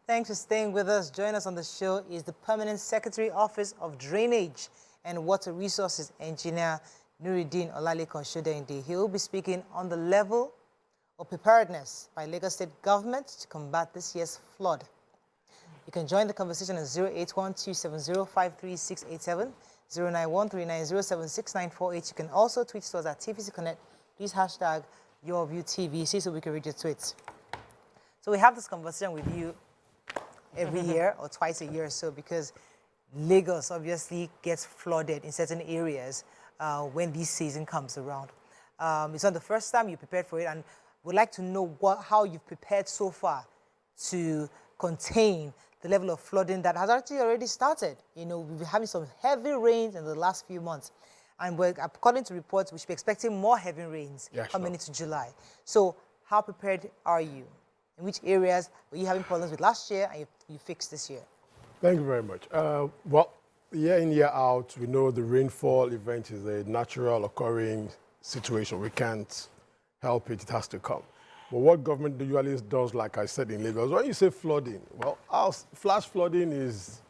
Thanks for staying with us. Join us on the show is the Permanent Secretary Office of Drainage and Water Resources Engineer Nuruddin Olalekan Shodende. He will be speaking on the level of preparedness by Lagos State Government to combat this year's flood. You can join the conversation at 081-270-53687, 091-390-76948. You can also tweet to us at TVC Connect. Please hashtag YourViewTVC so we can read your tweets. So we have this conversation with you every year or twice a year or so because Lagos obviously gets flooded in certain areas when this season comes around. It's not the first time you prepared for it, and we'd like to know how you've prepared so far to contain the level of flooding that has actually already started. You know, we've been having some heavy rains in the last few months, and according to reports, we should be expecting more heavy rains coming into July. So how prepared are you? In which areas were you having problems with last year and you fixed this year? Thank you very much. Well, year in, year out, we know the rainfall event is a natural occurring situation. We can't help it, it has to come. But what government usually does, like I said in Lagos, when you say flooding, well, our flash flooding is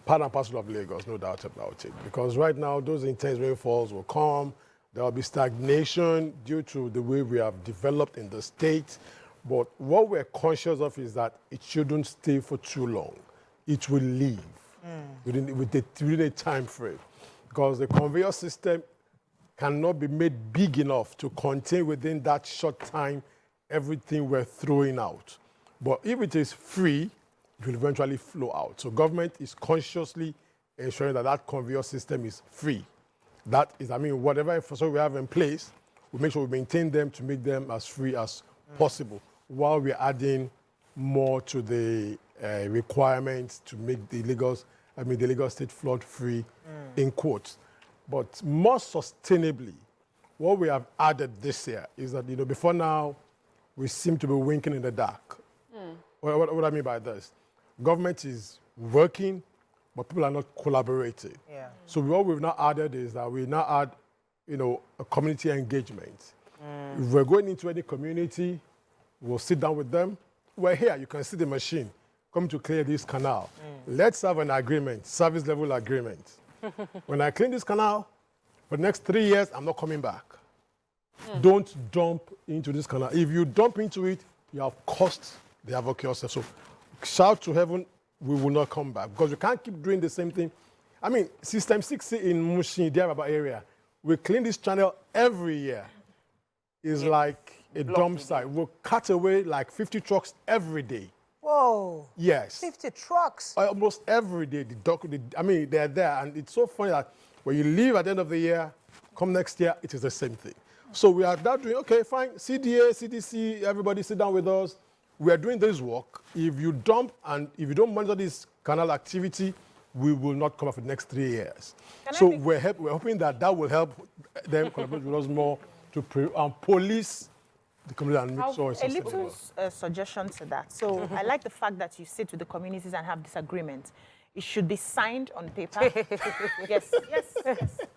part and parcel of Lagos, no doubt about it. Because right now, those intense rainfalls will come, there will be stagnation due to the way we have developed in the state. But what we're conscious of is that it shouldn't stay for too long. It will leave within a time frame. Because the conveyor system cannot be made big enough to contain within that short time everything we're throwing out. But if it is free, it will eventually flow out. So government is consciously ensuring that that conveyor system is free. That is, I mean, whatever infrastructure we have in place, we make sure we maintain them to make them as free as possible, while we're adding more to the requirements to make the Lagos State flood-free, in quotes. But more sustainably, what we have added this year is that, you know, before now, we seem to be winking in the dark. What do I mean by this? Government is working, but people are not collaborating. Yeah. So what we've now added is that we now add, you know, a community engagement. If we're going into any community, we'll sit down with them. We're here, you can see the machine. Come to clear this canal. Let's have an agreement, service level agreement. When I clean this canal, for the next 3 years, I'm not coming back. Don't dump into this canal. If you dump into it, you have cost the havoc yourself. So shout to heaven, we will not come back. Because we can't keep doing the same thing. I mean, System 6 in Mushin, Diababa area, we clean this channel every year. It's like a dump site. We'll cut away like 50 trucks every day. Whoa. Yes. 50 trucks. Almost every day. They're there. And it's so funny that when you leave at the end of the year, come next year, it is the same thing. So we are now doing, okay, fine, CDA, CDC, everybody sit down with us. We are doing this work. If you dump and if you don't monitor this canal activity, we will not come up for the next 3 years. So we're hoping that will help them collaborate with us more to police the community and make sure it's sustainable. A little suggestion to that. So I like the fact that you sit with the communities and have disagreements. It should be signed on paper. Yes.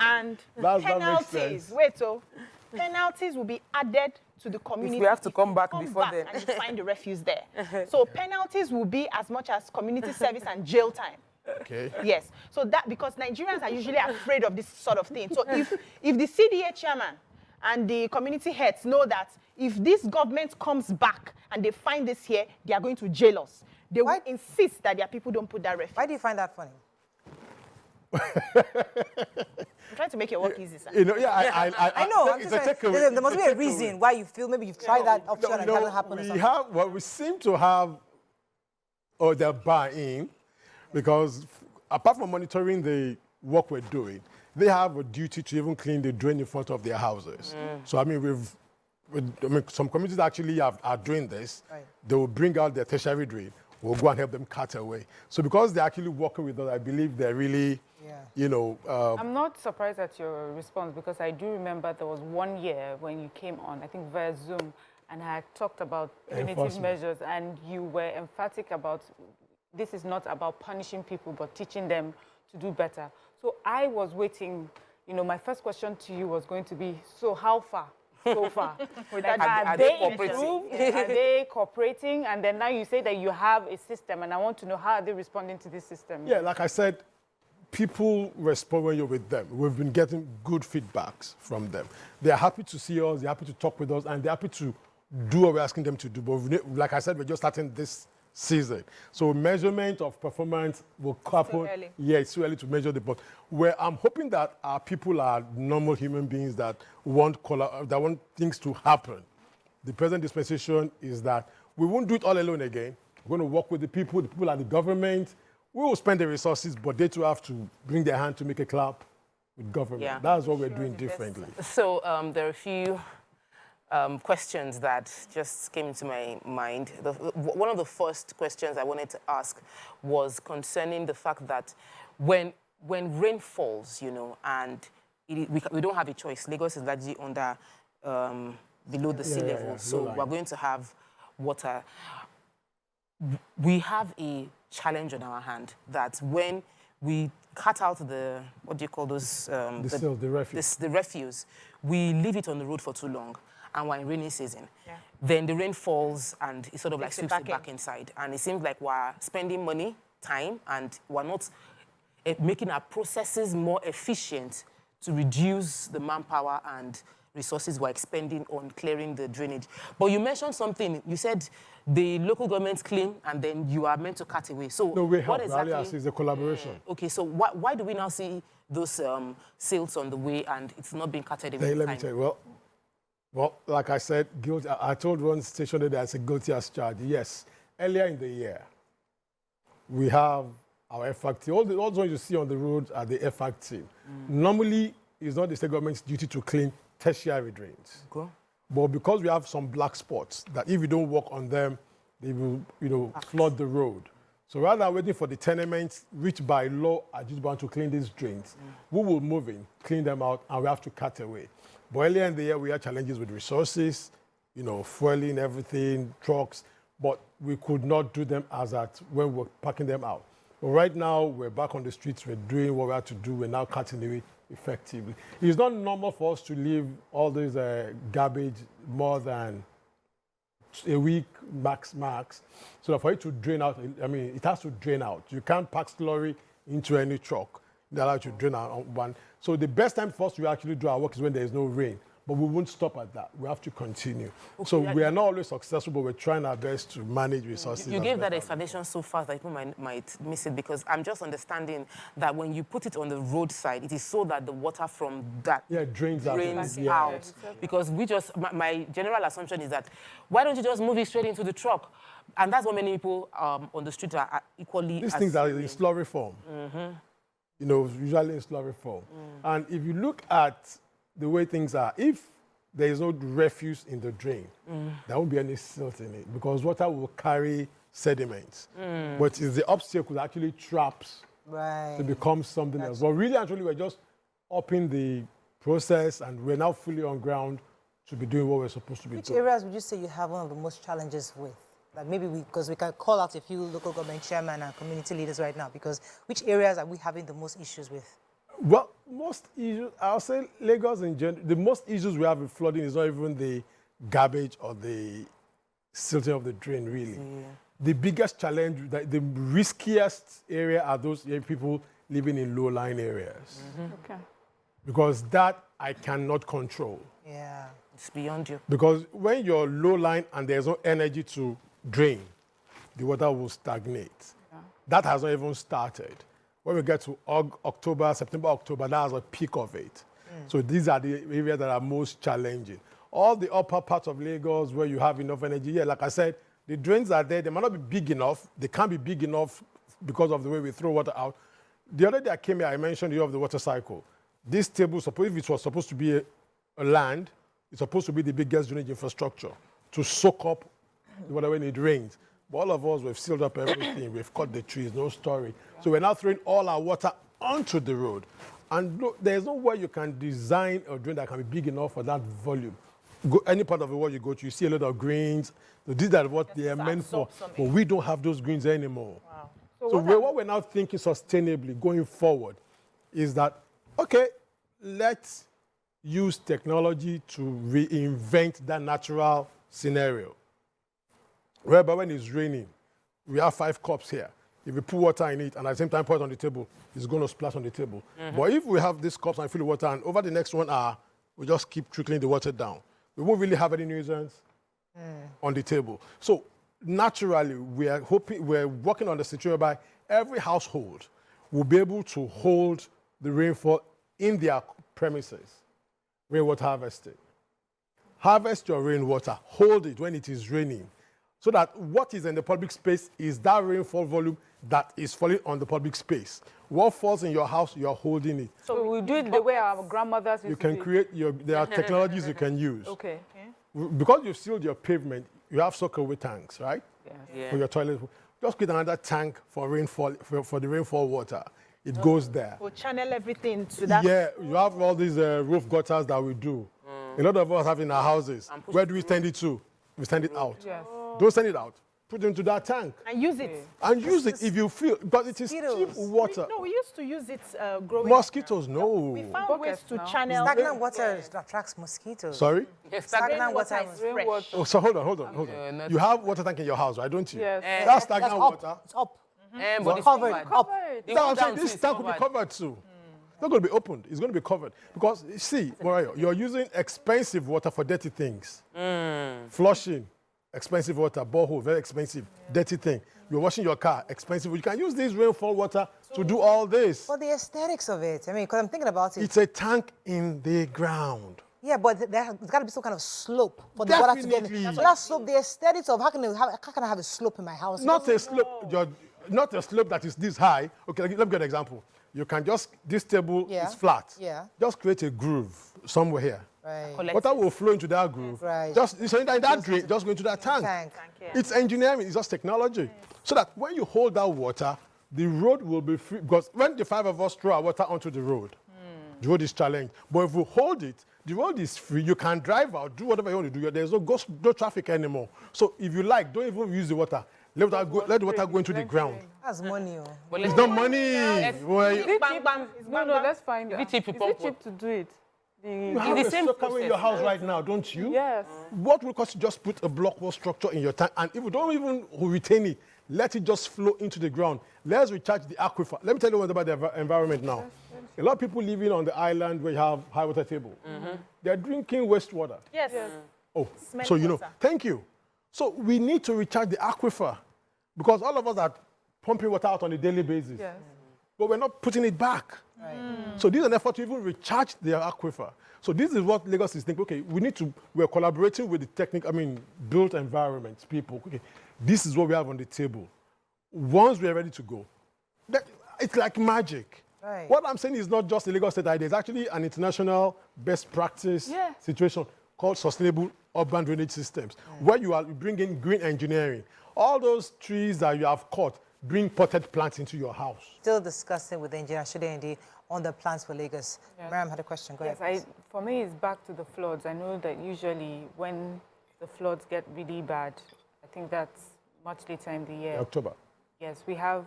And penalties. Penalties will be added to the community. If we have to come back before then. And you find the refuse there. So penalties will be as much as community service and jail time. Okay. Yes. So that, because Nigerians are usually afraid of this sort of thing. So if the CDA chairman and the community heads know that if this government comes back and they find this here, they are going to jail us. They will insist that their people don't put that refuse. Why do you find that funny? I'm trying to make your work easy, sir. You know, I know. There must be a reason why you feel maybe you've tried that option and it hasn't happened. We seem to have their buy-in, because apart from monitoring the work we're doing, they have a duty to even clean the drain in front of their houses. So I mean, some communities actually are doing this. Right. They will bring out their tertiary drain. We'll go and help them cut away. So because they're actually working with us, I believe they're really, you know. I'm not surprised at your response, because I do remember there was 1 year when you came on, I think via Zoom, and I had talked about punitive measures, and you were emphatic about this is not about punishing people, but teaching them to do better. So I was waiting, you know, my first question to you was going to be, so how far so far? With that Are they cooperating? improved? Are they cooperating? And then now you say that you have a system, and I want to know how are they responding to this system? Yeah, like I said, people respond when you're with them. We've been getting good feedbacks from them. They're happy to see us, they're happy to talk with us, and they're happy to do what we're asking them to do. But like I said, we're just starting this season. So measurement of performance will happen. early. Yeah, it's too early to measure but where I'm hoping that our people are normal human beings that want things to happen. The present dispensation is that we won't do it all alone again. We're going to work with the people are the government. We will spend the resources, but they too have to bring their hand to make a clap with government. Yeah. That's what we're doing differently. So there are a few questions that just came into my mind. One of the first questions I wanted to ask was concerning the fact that when rain falls, you know, and we don't have a choice. Lagos is largely under below the sea level, so we're going to have water. We have a challenge on our hand that when we cut out the, what do you call those? The refuse. The refuse, we leave it on the road for too long. And we're in rainy season. Then the rain falls and it sort of like sweeps it back inside. And it seems like we're spending money, time, and we're not making our processes more efficient to reduce the manpower and resources we're expending on clearing the drainage. But you mentioned something. You said the local governments clean and then you are meant to cut away. So no, we help. what exactly? It's a collaboration. Okay, so why do we now see those sales on the way and it's not being cutted away? Let me tell you, well, like I said, guilty. I told one station that I said guilty as charged. Yes, earlier in the year, we have our FAC team. All the ones you see on the road are the FAC team. Normally, it's not the state government's duty to clean tertiary drains. Okay. But because we have some black spots, that if you don't work on them, they will, flood the road. So rather than waiting for the tenements, which by law are just bound to clean these drains, we will move in, clean them out, and we have to cut away. But earlier in the year, we had challenges with resources, fueling, everything, trucks, but we could not do them as at when we were packing them out. But right now, we're back on the streets, we're doing what we have to do, we're now cutting away effectively. It's not normal for us to leave all this garbage more than a week max. So for it to drain out, it has to drain out. You can't pack slurry into any truck. They allow you to drain out on one. So the best time for us to actually do our work is when there is no rain. But we won't stop at that. We have to continue. Okay, so we are not always successful, but we're trying our best to manage resources. You gave that explanation so fast that people might miss it, because I'm just understanding that when you put it on the roadside, it is so that the water from that drains out. Out. Because my general assumption is that, why don't you just move it straight into the truck? And that's what many people on the street are equally. These things are in slurry form. Usually in slurry form. And if you look at the way things are, if there is no refuse in the drain, there won't be any silt in it because water will carry sediments. But it's the obstacle that actually traps to become something else. But really, actually, we're just upping the process and we're now fully on ground to be doing what we're supposed to be doing. Which areas would you say you have one of the most challenges with? Like maybe because we can call out a few local government chairmen and community leaders right now, because which areas are we having the most issues with? Well, most issues, I'll say Lagos in general, the most issues we have with flooding is not even the garbage or the silting of the drain, really. The biggest challenge, the riskiest area are those people living in low-lying areas. Okay. Because that I cannot control. Yeah. It's beyond you. Because when you're low-lying and there's no energy to drain, the water will stagnate. Yeah. That has not even started. When we get to September, October, that's a peak of it. So these are the areas that are most challenging. All the upper parts of Lagos where you have enough energy, like I said, the drains are there. They might not be big enough. They can't be big enough because of the way we throw water out. The other day I came here, I mentioned you have the water cycle. This table, if it was supposed to be a land, it's supposed to be the biggest drainage infrastructure to soak up the water when it rains. But all of us, we've sealed up everything. We've cut the trees, no storage. So we're now throwing all our water onto the road. And look, there's no way you can design a drain that can be big enough for that volume. Go any part of the world you go to, you see a lot of greens. So these are what they are meant for. But we don't have those greens anymore. Wow. So what we're now thinking sustainably going forward is that, okay, let's use technology to reinvent that natural scenario. Whereby when it's raining, we have 5 cups here. If we put water in it and at the same time pour it on the table, it's going to splash on the table. But if we have these cups and fill the water and over the next 1 hour, we just keep trickling the water down, we won't really have any nuisance on the table. So naturally, we're working on the situation whereby every household will be able to hold the rainfall in their premises. Rainwater harvesting. Harvest your rainwater, hold it when it is raining, so that what is in the public space is that rainfall volume that is falling on the public space. What falls in your house, you are holding it. So we do it the way our grandmothers used You to can do it. create there are technologies you can use. Okay. Because you've sealed your pavement, you have soakaway tanks, right? Yeah. For your toilet. Just create another tank for rainfall, for the rainfall water. It goes there. We'll channel everything to that. Yeah, you have all these roof gutters that we do. A lot of us have in our houses. Where do we send it to? We send it out. Yes. Don't send it out. Put it into that tank. And use it. And use it if you feel, but it is cheap Mosquitoes. water. No, we used to use it growing Mosquitoes, no. We found ways to channel. Stagnant water attracts mosquitoes. Sorry? Stagnant water is is fresh. Oh, so hold on. not You have water tank in your house, right? Don't you? Yes. That's stagnant up. water. It's up. But it's Covered. covered. Up. The Now, one I'm saying down this too is tank will be covered too. It's not going to be opened. It's going to be covered. Because, see, Mariah, you're using expensive water for dirty things. Flushing, expensive water. Borehole, very expensive. Dirty thing. You're washing your car, expensive. You can use this rainfall water to do all this. For the aesthetics of it. I mean, because I'm thinking about it. It's a tank in the ground. Yeah, but there's got to be some kind of slope for the water to get in. Definitely. So that slope, the aesthetics of how can I have a slope in my house? Not a slope. Not a slope that is this high. Okay, let me give you an example. You can just, this table Yeah. is flat. Yeah. Just create a groove somewhere here. Right. Water will flow into that groove. Right. Just so in that drain, just go into that tank. It's engineering, it's just technology. So that when you hold that water, the road will be free. Because when the 5 of us throw our water onto the road Hmm. is challenged. But if we hold it, the road is free. You can drive out, do whatever you want to do. There's no traffic anymore. So if you like, don't even use the water. Let the water go into the ground. That's money. But It's let's not money. Well, Is it cheap? No, let's find out. Is it cheap to Is pump it cheap to do it? you have the a same soaker in your process. house right now, don't you? Yes. What will cost you just put a block wall structure in your tank, and if you don't even retain it, let it just flow into the ground. Let's recharge the aquifer. Let me tell you what about the environment now. A lot of people living on the island where you have high water table, they're drinking wastewater. Yes. Oh, Smelly so you know, water. thank you. So we need to recharge the aquifer because all of us are pumping water out on a daily basis, Yes. but we're not putting it back. So this is an effort to even recharge the aquifer. So this is what Lagos is thinking, okay, we're collaborating with the built environments people. Okay, this is what we have on the table. Once we're ready to go, it's like magic. Right. What I'm saying is not just a Lagos State idea. It's actually an international best practice situation called sustainable urban drainage systems, where you are bringing green engineering. All those trees that you have cut, bring potted plants into your house. Still discussing with engineer Shudende on the plans for Lagos. Yes. Miriam had a question. Go Yes, ahead. for me, it's back to the floods. I know that usually when the floods get really bad, I think that's much later in the year. October. Yes, we have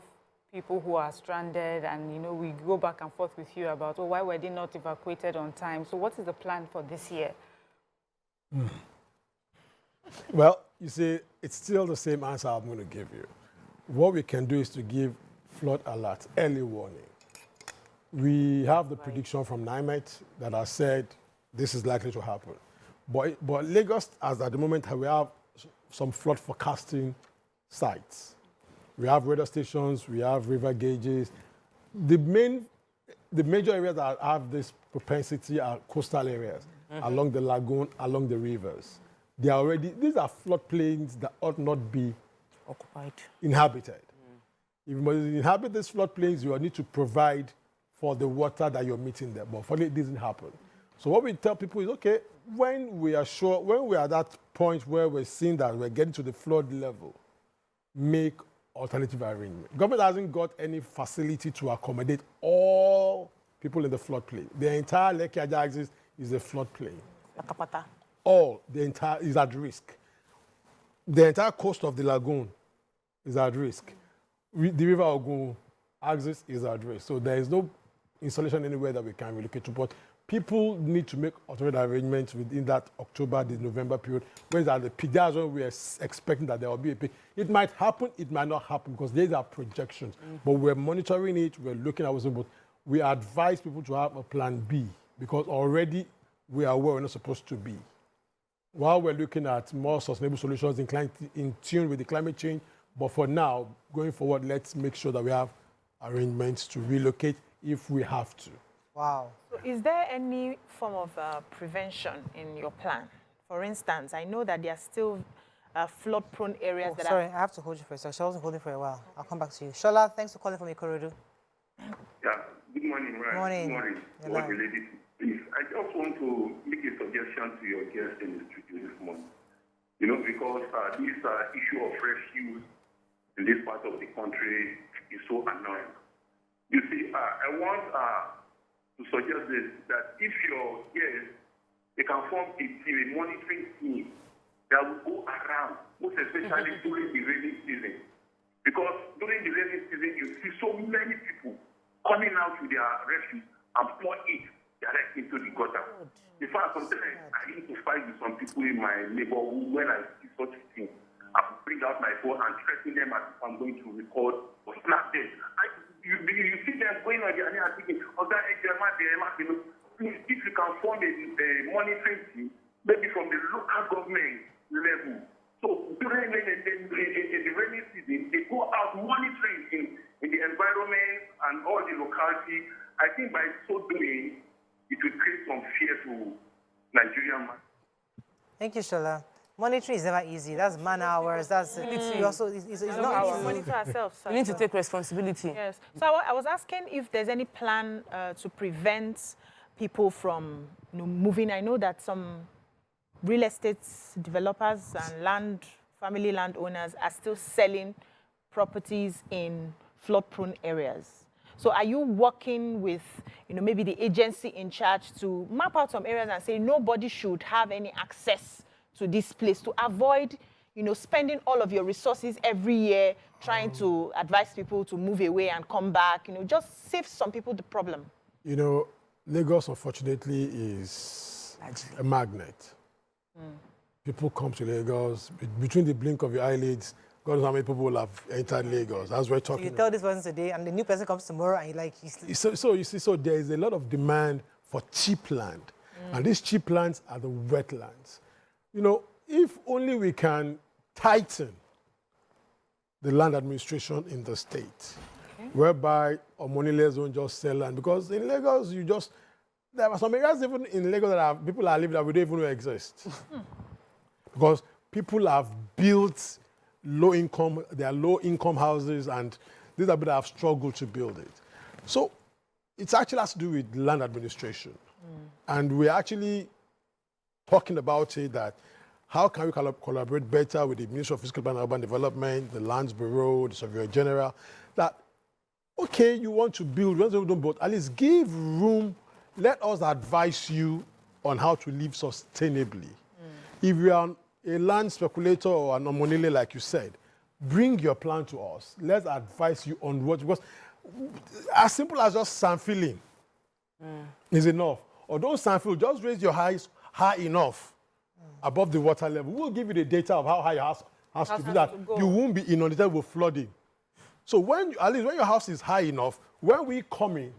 people who are stranded, and we go back and forth with you about, why were they not evacuated on time? So what is the plan for this year? Well, you see, it's still the same answer I'm going to give you. What we can do is to give flood alert, early warning. We have the prediction from NIMET that has said this is likely to happen. But Lagos, as at the moment, we have some flood forecasting sites. We have weather stations, we have river gauges. The major areas that have this propensity are coastal areas, along the lagoon, along the rivers. These are floodplains that ought not be occupied, inhabited. If you inhabit these floodplains, you will need to provide for the water that you're meeting there. But for it doesn't happen. So what we tell people is, okay, when we are at that point where we're seeing that we're getting to the flood level, make alternative arrangement. Government hasn't got any facility to accommodate all people in the floodplain. The entire Lekki axis is a floodplain. The entire is at risk. The entire coast of the lagoon is at risk. The River Ogun axis is at risk. So there is no installation anywhere that we can relocate to. But people need to make alternate arrangements within that October, the November period, when at the peak, that's when we are expecting that there will be a peak. It might happen, it might not happen, because these are projections. But we're monitoring it, we're looking at what's about. We advise people to have a plan B, because already we are where we're not supposed to be. While we're looking at more sustainable solutions in tune with the climate change, but for now, going forward, let's make sure that we have arrangements to relocate if we have to. Wow. So is there any form of prevention in your plan? For instance, I know that there are still flood-prone areas that sorry, I have to hold you for a second. I wasn't holding for a while. I'll come back to you. Shola, thanks for calling from Ikorodu. Yeah, good morning, Ryan. Morning. Good morning. What related to please, I just want to make a suggestion to your guest in the studio this morning. You know, because this issue of refuse in this part of the country is so annoying. You see, I want to suggest this, that if your guests, they can form a team, a monitoring team that will go around, most especially during the rainy season. Because during the rainy season, you see so many people coming out with their refuse and pour it directly into the gutter. In fact, sometimes I need to fight with some people in my neighborhood when I see such a thing. I will bring out my phone and threaten them as if I'm going to record or snap them. You see them going on there and I'm thinking, please, if you can form a monitoring team, maybe from the local government level. So during the rainy season, they go out monitoring in the environment and all the locality. I think by so doing, it will create some fear to Nigerian man. Thank you, Shola. Monitoring is never easy. That's man hours. That's you also. It's not easy. monitor ourselves. You need to take responsibility. Yes. So I was asking if there's any plan to prevent people from moving. I know that some real estate developers and family landowners are still selling properties in flood-prone areas. So are you working with, maybe the agency in charge to map out some areas and say nobody should have any access to this place to avoid, spending all of your resources every year trying to advise people to move away and come back, just save some people the problem? Lagos, unfortunately, is a magnet. People come to Lagos, between the blink of your eyelids, God knows how many people will have entered Lagos. As we're talking. You tell this person today, and the new person comes tomorrow, and you're like, So you see, there is a lot of demand for cheap land, and these cheap lands are the wetlands. If only we can tighten the land administration in the state, whereby Omoniles don't just sell land, because in Lagos there are some areas even in Lagos that people are living that we don't even know exist, because people have built low-income houses, and these are people that have struggled to build it. So it actually has to do with land administration. And we're actually talking about it, that how can we collaborate better with the Ministry of Physical and Urban Development, the Lands Bureau, the Surveyor General, that, okay, you want to build, but at least give room, let us advise you on how to live sustainably. If you are a land speculator or an omonile, like you said, bring your plan to us. Let's advise you on what, because as simple as just sand filling is enough. Or don't sand fill, just raise your heights high enough above the water level. We'll give you the data of how high your house has to be, that you won't be inundated with flooding. So at least when your house is high enough, when we come in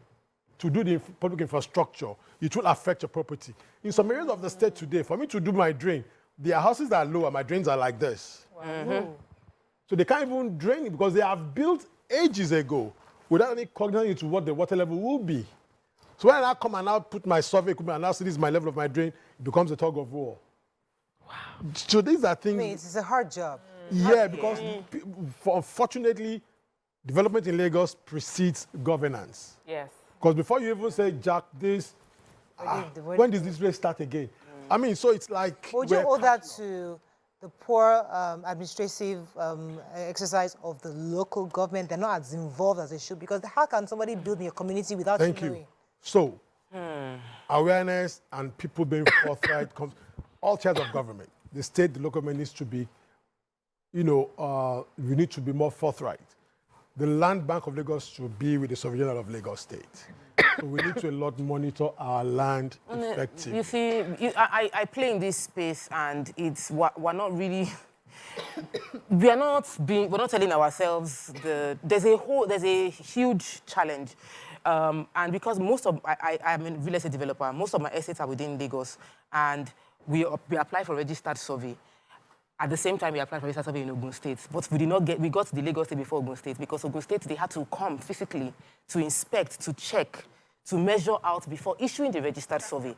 to do the public infrastructure, it will affect your property. In some areas of the state today, for me to do my drain, their houses are low and my drains are like this. So they can't even drain it because they have built ages ago without any cognizance into what the water level will be. So when I come and now put my survey equipment and now see this is my level of my drain, it becomes a tug of war. Wow. So these are things. It's a hard job. Yeah, because unfortunately, development in Lagos precedes governance. Yes. Because before you even say, Jack, this, when does this place start again? I mean, so it's like... Would you owe that to the poor administrative exercise of the local government? They're not as involved as they should, because how can somebody build in your community without you knowing? So, awareness and people being forthright, all tiers of government, the state, the local government needs to be, we need to be more forthright. The Land Bank of Lagos should be with the Surveyor General of Lagos State. So we need to a lot monitor our land effectively. You see, I play in this space, and we're not really. We're not telling ourselves there's a huge challenge, and because I'm a real estate developer, most of my estates are within Lagos, and we apply for registered survey. At the same time, we applied for registered survey in Ogun State, but we got to the Lagos State before Ogun State, because Ogun State, they had to come physically to inspect, to check, to measure out before issuing the registered survey.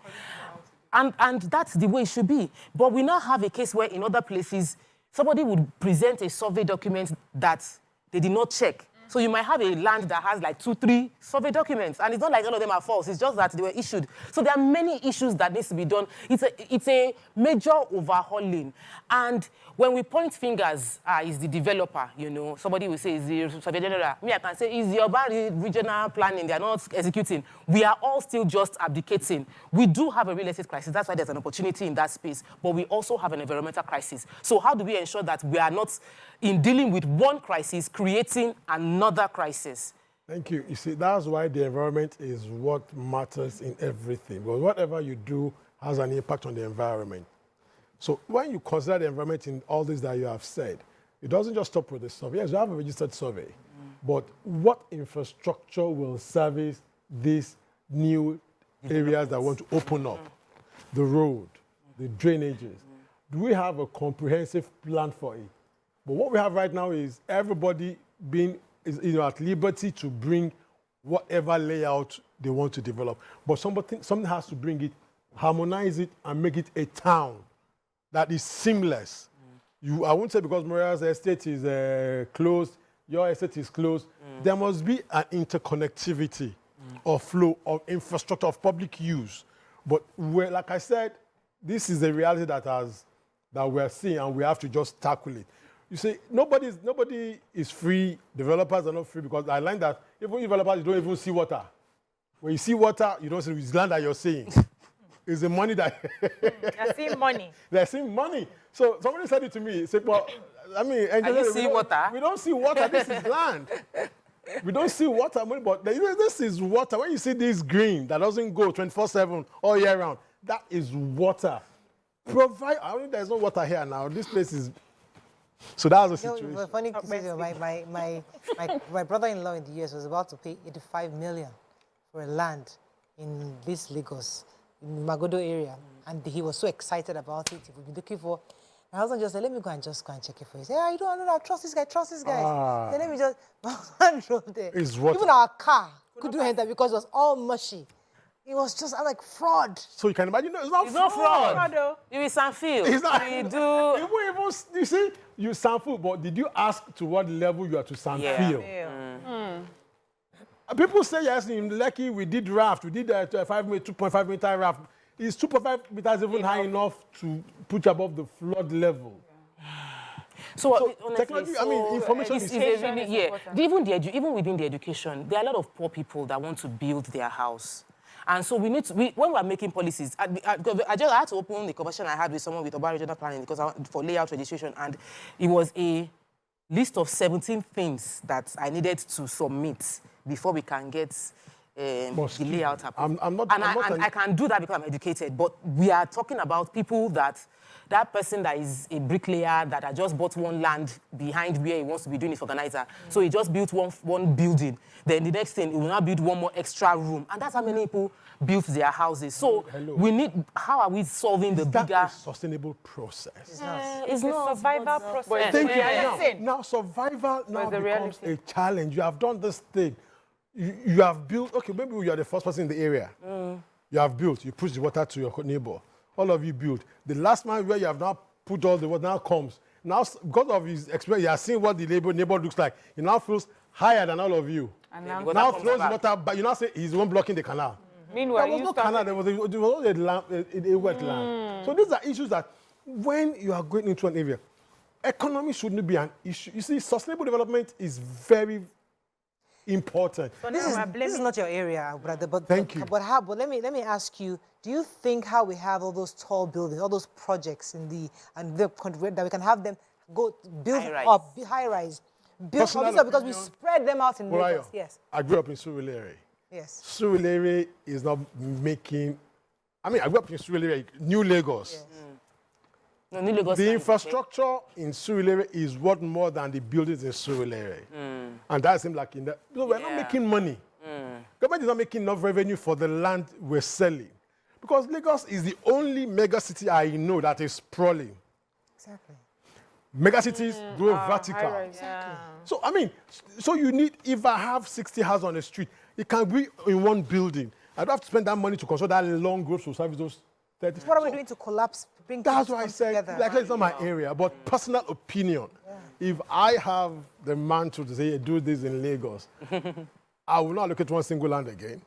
And that's the way it should be. But we now have a case where in other places, somebody would present a survey document that they did not check. So you might have a land that has like 2-3 survey documents, and it's not like all of them are false, it's just that they were issued. So there are many issues that needs to be done. It's a major overhauling. And when we point fingers, it's the developer, you know. Somebody will say, it's the survey general. Me, I can say, it's the urban regional planning, they are not executing. We are all still just abdicating. We do have a real estate crisis, that's why there's an opportunity in that space, but we also have an environmental crisis. So how do we ensure that we are not, in dealing with one crisis, creating another crisis? Thank you. You see, that's why the environment is what matters in everything. Because whatever you do has an impact on the environment. So when you consider the environment in all this that you have said, it doesn't just stop with the survey. Yes, you have a registered survey. But what infrastructure will service these new areas that want to open up? The road, the drainages. Do we have a comprehensive plan for it? But what we have right now is everybody is at liberty to bring whatever layout they want to develop. But something has to bring it, harmonize it, and make it a town that is seamless. I won't say because Maria's estate is closed, your estate is closed. There must be an interconnectivity of flow, of infrastructure, of public use. But like I said, this is a reality that we're seeing, and we have to just tackle it. You see, nobody is free. Developers are not free, because I learned that even developers, you don't even see water. When you see water, you don't see it's land that you're seeing. It's the money that... You're seeing money. They're seeing money. So somebody said it to me. He said, well, I mean... Are you seeing water? We don't see water. This is land. We don't see water, but this is water. When you see this green that doesn't go 24/7 all year round, that is water. I mean, there's no water here now. This place is... So that was the situation. No, funny to say, my brother-in-law in the US was about to pay $85 million for a land in this Lagos, in Magodo area, and he was so excited about it. He would be looking for. My husband just said, "Let me go and check it for you." He said, "You don't know, trust this guy, Then let me just." My husband drove there. It's water. Even our car couldn't enter because it was all mushy. It was just like fraud. So you can imagine, no, it's not fraud. You is Sanfield. It's not. We do. You see, you Sanfield, but did you ask to what level you are to Sanfield? Yeah. People say, yes, in Lekki, we did raft. We did a 2.5 meter raft. Is 2.5 meters even high enough to put above the flood level? So honestly, technology, I mean, information is really, even within the education, there are a lot of poor people that want to build their house. And so when we're making policies, I had to open the conversation I had with someone with urban regional planning for layout registration, and it was a list of 17 things that I needed to submit before we can get the layout approved. I can do that because I'm educated, but we are talking about people that person that is a bricklayer that had just bought one land behind where he wants to be doing his organizer. So he just built one building. Then the next thing, he will now build one more extra room. And that's how many people built their houses. So how are we solving the bigger... That is a sustainable process. It's not a survival process. Thank you. Now survival becomes a challenge. You have done this thing. You have built, okay, maybe you are the first person in the area. You have built, you push the water to your neighbor. All of you built. The last man where you have now put all the water now comes. Now, because of his experience, you are seeing what the neighbor looks like. He now feels higher than all of you. And now flows the water, but you now say he's the one blocking the canal. Meanwhile, there was no canal, there was a wet land. So these are issues that when you are going into an area, economy shouldn't be an issue. You see, sustainable development is very important. This is not your area, brother. But thank you. But let me ask you: do you think how we have all those tall buildings, all those projects that we can have them go build high rise, build because we spread them out in Lagos? Yes. I grew up in Surulere. Yes. Surulere is not making. I mean, I grew up in Surulere, New Lagos. Yes. No, New Lagos The Times, infrastructure in Surulere is worth more than the buildings in Surulere. And that seems like in the. So we're not Yeah. making money. Government is not making enough revenue for the land we're selling. Because Lagos is the only mega city I know that is sprawling. Exactly. Mega cities grow vertical. high-rise. So, I mean, so you need, if I have 60 houses on the street, it can be in one building. I don't have to spend that money to construct that long growth to service those 30. What are we doing to collapse, bring That's people why I to come said, together? like, it's not my area, but personal opinion. If I have the mantle to say, do this in Lagos, I will not allocate one single land again.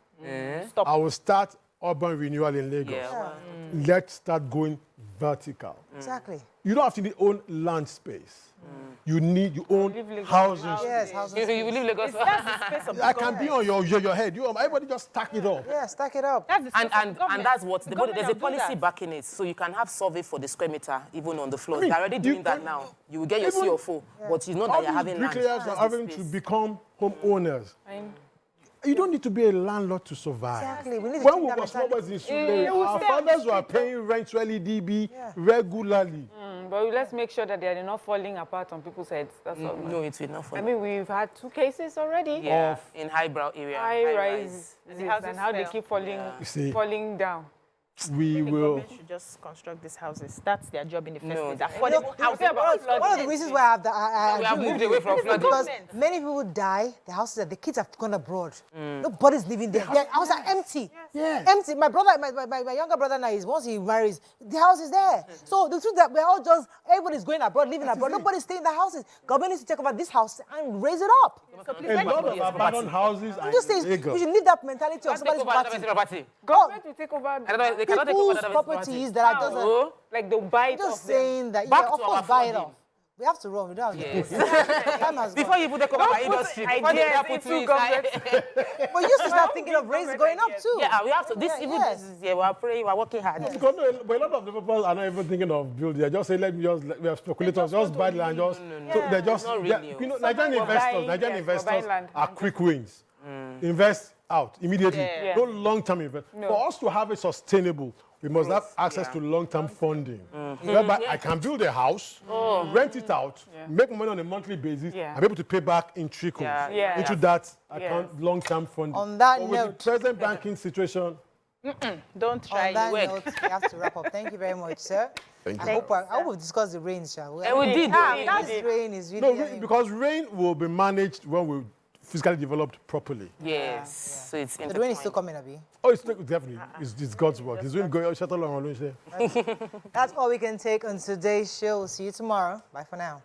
Stop. I will start urban renewal in Lagos. Yeah, well, Let's start going vertical. Exactly. You don't have to need own land space. You need your own Lagos. houses. Yes, houses. you live Lagos. That's the space of the I can be government. on your head. Everybody just stack it up. Yeah, stack it up. That's the space of the And government. that's what The there's government a will do policy that. backing it, so you can have survey for the square meter even on the floors. I mean, They're already doing you that can- now. You will get your even- CFO, but you know All that you're these having land. bricklayers are That's the having to space. become homeowners. You don't need to be a landlord to survive. Exactly. We need to When change we that were small boys mentality. in Surulere, our stay on the fathers were paying rent to LEDB regularly. But let's make sure that they are not falling apart on people's heads. That's all. No, it will not fall. I mean, we've had 2 cases already. yeah, in highbrow area. High rise And the houses and how they fell. keep falling, You see, falling down. we The will. government should just construct these houses. That's their job in the first No. place. You know, Affordable housing. one of the reasons why I have we have agree with moved you away from is flooding. because Government. many people die, the houses that the kids have gone abroad. Nobody's living there. Their houses are empty. Yes. Empty. My brother, my younger brother now is once he marries, the house is there. So the truth that we're all just everybody's going abroad, living abroad. Nobody's staying in the houses. Government needs to take over this house and raise it up. A lot of abandoned houses are I'm just saying in we Lagos. should leave that mentality of Take somebody's over another property. person's property. Government will take over. They cannot take over People's another person's properties property. that are just. Oh, Like they'll buy it Just off them. saying that, Back yeah, of to course, our buy it flooding. off. We have to run. We don't have Yes. to. Time has before gone. you even take over my Don't put industry, before they ideas start into putting government. But you used to start thinking of rates going up too. Yeah, we have to. This even Yes. this is yeah, we are praying, we are working hard. Because no, but a lot of developers are not even thinking of building. They just say, we have speculators, just buy land, just. So they just, not really. you know, Nigerian We're buying, investors yes, we're buying land. are quick wins. Invest out immediately. Yeah. No long-term investment. No. For us to have it sustainable, we must have access to long-term funding. Whereby I can build a house, rent it out, make money on a monthly basis, Yeah. and be able to pay back in trickles Yeah. into that account, long-term funding. On that But with note- the present banking situation, Don't try On that it. note, we have to wrap up. Thank you very much, sir. Thank I hope we've discussed the rain, shall we? And we did. This rain is really. no, because rain will be managed when we physically developed properly. Yes. So it's the rain is still coming, Abi. Oh, it's definitely it's God's work. It's really going. Shuttle on. That's all we can take on today's show. We'll see you tomorrow. Bye for now.